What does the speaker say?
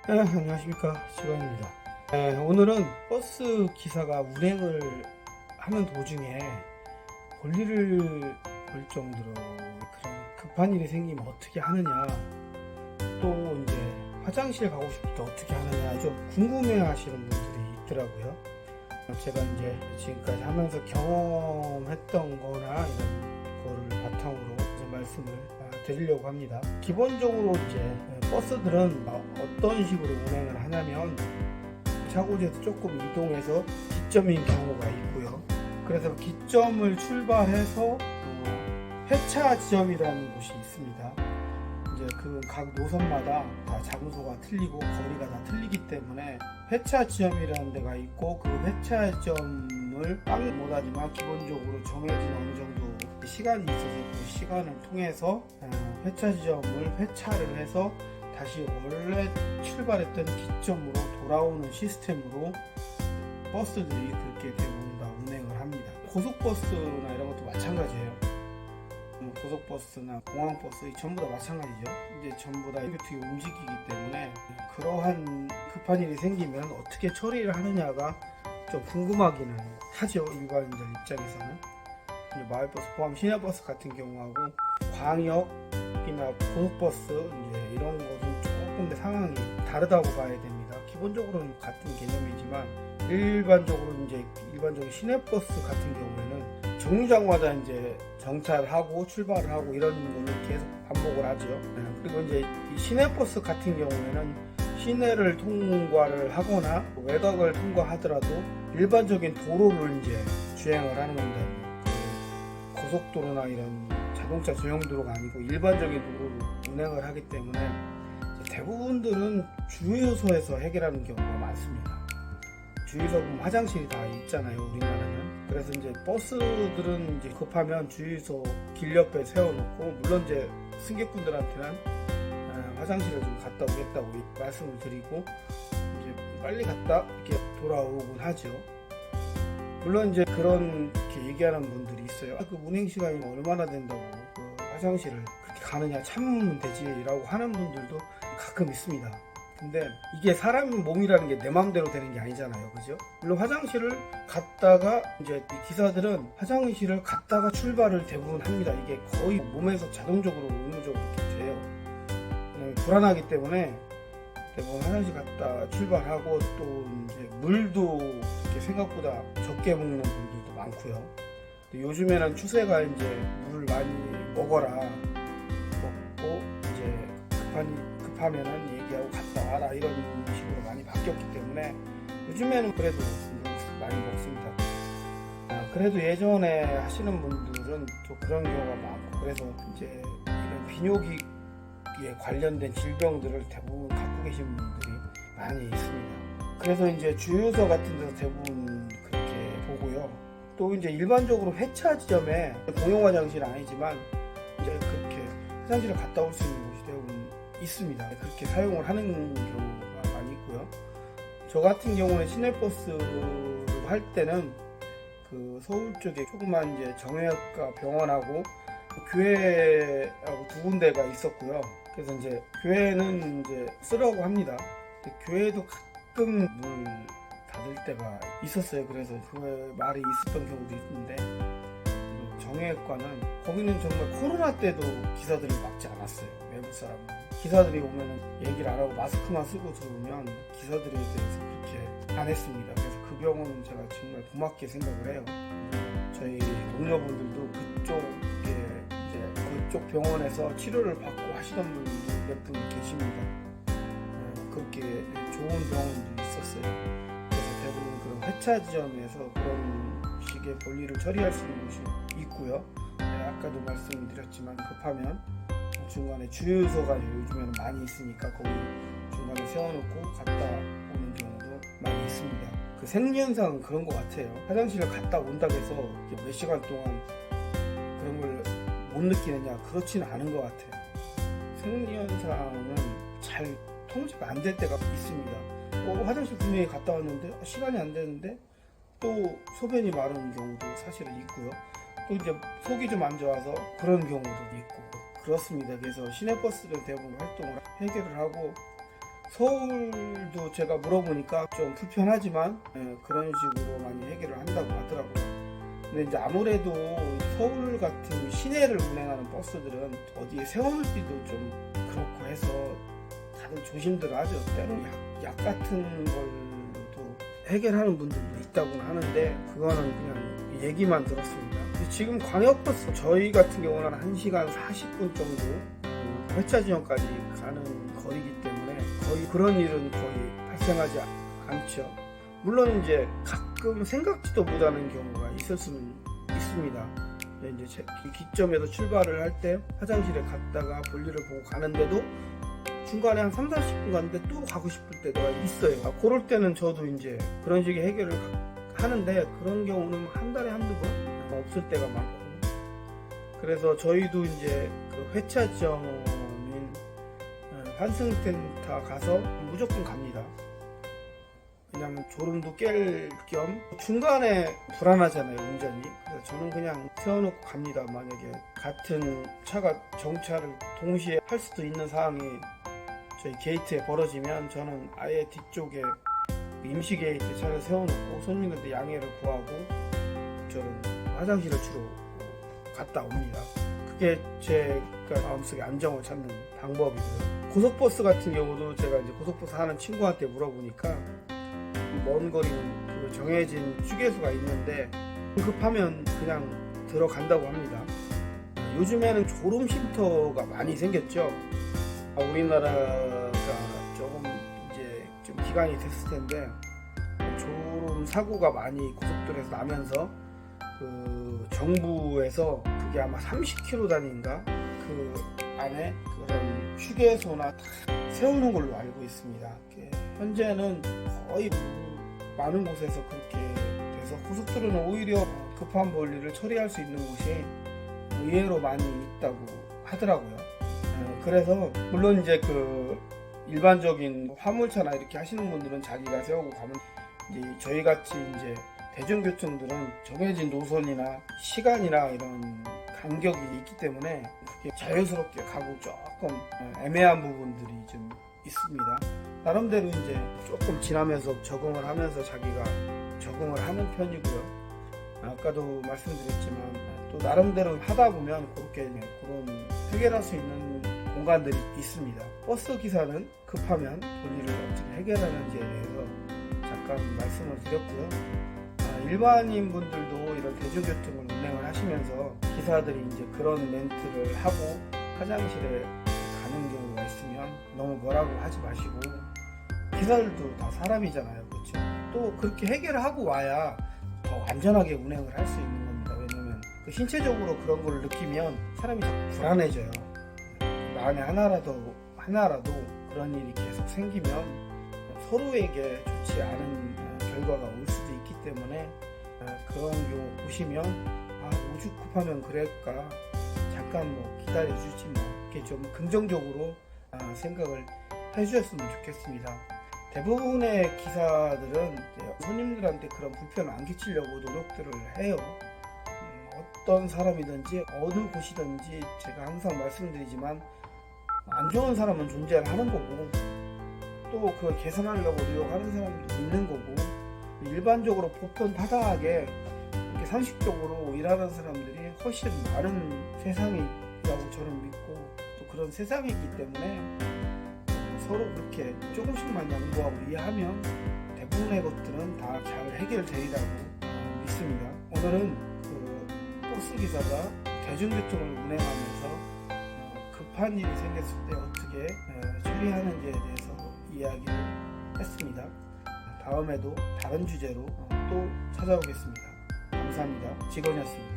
네, 안녕하십니까, 직원입니다. 오늘은 버스 기사가 운행을 하는 도중에 볼일을 볼 정도로 그런 급한 일이 생기면 어떻게 하느냐, 또 이제 화장실 가고 싶을 때 어떻게 하느냐 좀 궁금해 하시는 분들이 있더라고요. 제가 이제 지금까지 하면서 경험했던 거나 이런 거를 바탕으로 이제 말씀을 드리려고 합니다. 기본적으로 이제 버스들은 어떤 식으로 운행을 하냐면 차고지에서 조금 이동해서 기점인 경우가 있고요. 그래서 기점을 출발해서 회차 지점이라는 곳이 있습니다. 이제 그 각 노선마다 다 장소가 틀리고 거리가 다 틀리기 때문에 회차 지점이라는 데가 있고, 그 회차 지점을 딱 못하지만 기본적으로 정해진 어느 정도 시간이 있어서 그 시간을 통해서 회차 지점을 회차를 해서 다시 원래 출발했던 기점으로 돌아오는 시스템으로 버스들이 그렇게 대부분 다 운행을 합니다. 고속버스나 이런 것도 마찬가지예요. 고속버스나 공항버스 전부 다 마찬가지죠. 이제 전부 다 교통이 움직이기 때문에 그러한 급한 일이 생기면 어떻게 처리를 하느냐가 좀 궁금하기는 하죠, 일반인들 입장에서는. 이제 마을버스 포함 시내버스 같은 경우하고 광역이나 고속버스 이제 이런 것은 조금 더 상황이 다르다고 봐야 됩니다. 기본적으로는 같은 개념이지만 일반적인 시내버스 같은 경우에는 정류장마다 이제 정차하고 출발을 하고 이런 거를 계속 반복을 하죠. 그리고 이제 이 시내버스 같은 경우에는 시내를 통과를 하거나 외곽을 통과하더라도 일반적인 도로를 이제 주행을 하는 건데, 그 고속도로나 이런 자동차 전용도로가 아니고 일반적인 도로를 운행을 하기 때문에 대부분들은 주유소에서 해결하는 경우가 많습니다. 주유소 보면 화장실이 다 있잖아요, 우리나라는. 그래서 이제 버스들은 이제 급하면 주유소 길 옆에 세워놓고, 물론 이제 승객분들한테는 화장실을 좀 갔다 오겠다고 말씀을 드리고 이제 빨리 갔다 이렇게 돌아오곤 하죠. 물론 이제 그렇게 얘기하는 분들이 있어요. 그 운행 시간이 얼마나 된다고 그 화장실을 그렇게 가느냐, 참으면 되지라고 하는 분들도 가끔 있습니다. 근데 이게 사람 몸이라는 게 내 마음대로 되는 게 아니잖아요, 그죠? 물론 화장실을 갔다가 이제 이 기사들은 화장실을 갔다가 출발을 대부분 합니다. 이게 거의 몸에서 자동적으로 의무적으로 이렇게 돼요. 불안하기 때문에 대부분 화장실 갔다 출발하고, 또 이제 물도 이렇게 생각보다 적게 먹는 분들도 많고요. 요즘에는 추세가 이제 물을 많이 먹어라, 먹고 이제 급하면은 얘기하고 갔다 와라 이런 식으로 많이 바뀌었기 때문에 요즘에는 그래도 많이 먹습니다. 그래도 예전에 하시는 분들은 또 그런 경우가 많고, 그래서 이제 이런 비뇨기에 관련된 질병들을 대부분 갖고 계신 분들이 많이 있습니다. 그래서 이제 주유소 같은 데서 대부분 그렇게 보고요. 또 이제 일반적으로 회차 지점에 공용 화장실은 아니지만 이제 그렇게 화장실을 갔다 올 수 있는 곳이 대부분 있습니다. 그렇게 사용을 하는 경우가 많이 있고요. 저 같은 경우는 시내버스를 할 때는 그 서울 쪽에 조그만 이제 정형외과 병원하고 교회하고 두 군데가 있었고요. 그래서 이제 교회는 이제 쓰라고 합니다. 교회도 가끔 물 닫을 때가 있었어요. 그래서 그 말이 있었던 경우도 있는데, 정형외과는 거기는 정말 코로나 때도 기사들을 막지 않았어요. 외부 사람은. 기사들이 오면 얘기를 안 하고 마스크만 쓰고 들어오면 기사들에 대해서 그렇게 안 했습니다. 그래서 그 병원은 제가 정말 고맙게 생각을 해요. 저희 동료분들도 그쪽 병원에서 치료를 받고 하시던 분들 몇 분 계십니다. 그렇게 좋은 병원도 있었어요. 그래서 대부분 그런 회차 지점에서 그런 식의 볼일을 처리할 수 있는 곳이 있고요. 아까도 말씀드렸지만 급하면 중간에 주유소가 요즘에는 많이 있으니까 거기 중간에 세워놓고 갔다 오는 경우도 많이 있습니다. 그 생리현상은 그런 것 같아요. 화장실을 갔다 온다고 해서 몇 시간 동안 그런 걸 못 느끼느냐, 그렇지는 않은 것 같아요. 생리현상은 잘 통제가 안 될 때가 있습니다. 화장실 분명히 갔다 왔는데 시간이 안 되는데 또 소변이 마른 경우도 사실은 있고요. 또 이제 속이 좀 안 좋아서 그런 경우도 있고 그렇습니다. 그래서 시내버스는 대부분 활동을 해결을 하고, 서울도 제가 물어보니까 좀 불편하지만 그런 식으로 많이 해결을 한다고 하더라고요. 근데 이제 아무래도 서울 같은 시내를 운행하는 버스들은 어디에 세워놓기도 좀 그렇고 해서 다들 조심들 하죠. 때로는 약 같은 걸도 해결하는 분들도 있다고 하는데 그거는 그냥 얘기만 들었습니다. 지금 광역버스 저희 같은 경우는 1시간 40분 정도 회차 지점까지 가는 거리이기 때문에 거의 그런 일은 거의 발생하지 않죠. 물론 이제 가끔 생각지도 못하는 경우가 있을 수는 있습니다. 이제 기점에서 출발을 할 때 화장실에 갔다가 볼일을 보고 가는데도 중간에 한 3, 40분 갔는데 또 가고 싶을 때가 있어요. 그럴 때는 저도 이제 그런 식의 해결을 하는데 그런 경우는 한 달에 한두 번 없을 때가 많고, 그래서 저희도 이제 그 회차 지점인 환승센터 가서 무조건 갑니다. 왜냐면 졸음도 깰 겸 중간에 불안하잖아요, 운전이. 그래서 저는 그냥 세워놓고 갑니다. 만약에 같은 차가 정차를 동시에 할 수도 있는 상황이 저희 게이트에 벌어지면 저는 아예 뒤쪽에 임시 게이트 차를 세워놓고 손님들한테 양해를 구하고 저는 화장실을 주로 갔다 옵니다. 그게 제가 마음속에 안정을 찾는 방법이고요. 고속버스 같은 경우도 제가 이제 고속버스 하는 친구한테 물어보니까 먼 거리는 그 정해진 휴게소가 있는데 급하면 그냥 들어간다고 합니다. 요즘에는 졸음 쉼터가 많이 생겼죠. 우리나라가 조금 이제 좀 기간이 됐을 텐데 졸음 사고가 많이 고속도로에서 나면서 그 정부에서 그게 아마 30km 단위인가 그 안에 그런 휴게소나 다 세우는 걸로 알고 있습니다. 현재는 거의 많은 곳에서 그렇게 돼서 고속도로는 오히려 급한 볼일을 처리할 수 있는 곳이 의외로 많이 있다고 하더라고요. 그래서 물론 이제 그 일반적인 화물차나 이렇게 하시는 분들은 자기가 세우고 가면 이제 저희 같이 이제 대중교통들은 정해진 노선이나 시간이나 이런 간격이 있기 때문에 그게 자연스럽게 가고 조금 애매한 부분들이 좀 있습니다. 나름대로 이제 조금 지나면서 적응을 하면서 자기가 적응을 하는 편이고요. 아까도 말씀드렸지만 또 나름대로 하다 보면 그렇게 그런 해결할 수 있는 공간들이 있습니다. 버스 기사는 급하면 본인을 어떻게 해결하는지에 대해서 잠깐 말씀을 드렸고요. 일반인 분들도 이런 대중교통을 운행을 하시면서 기사들이 이제 그런 멘트를 하고 화장실에 가는 경우가 있으면 너무 뭐라고 하지 마시고, 기사들도 다 사람이잖아요, 그렇죠? 또 그렇게 해결을 하고 와야 더 안전하게 운행을 할 수 있는 겁니다. 왜냐면 그 신체적으로 그런 걸 느끼면 사람이 자꾸 불안해져요. 만에 하나라도 그런 일이 계속 생기면 서로에게 좋지 않은 결과가 올 수도 있기 때문에 그런 경우 보시면 오죽 급하면 그럴까, 잠깐 뭐 기다려주지 뭐, 이렇게 좀 긍정적으로 생각을 해주셨으면 좋겠습니다. 대부분의 기사들은 손님들한테 그런 불편을 안 끼치려고 노력들을 해요. 어떤 사람이든지 어느 곳이든지 제가 항상 말씀드리지만 안 좋은 사람은 존재를 하는 거고 또 그걸 개선하려고 노력하는 사람도 있는 거고, 일반적으로 보편파다하게 이렇게 상식적으로 일하는 사람들이 훨씬 많은 세상이라고 저는 믿고, 또 그런 세상이기 때문에 서로 그렇게 조금씩만 양보하고 이해하면 대부분의 것들은 다 잘 해결되리라고 믿습니다. 오늘은 그 버스 기사가 대중교통을 운행하면서 급한 일이 생겼을 때 어떻게 처리하는지에 대해서 이야기를 했습니다. 다음에도 다른 주제로 또 찾아오겠습니다. 감사합니다. 직원이었습니다.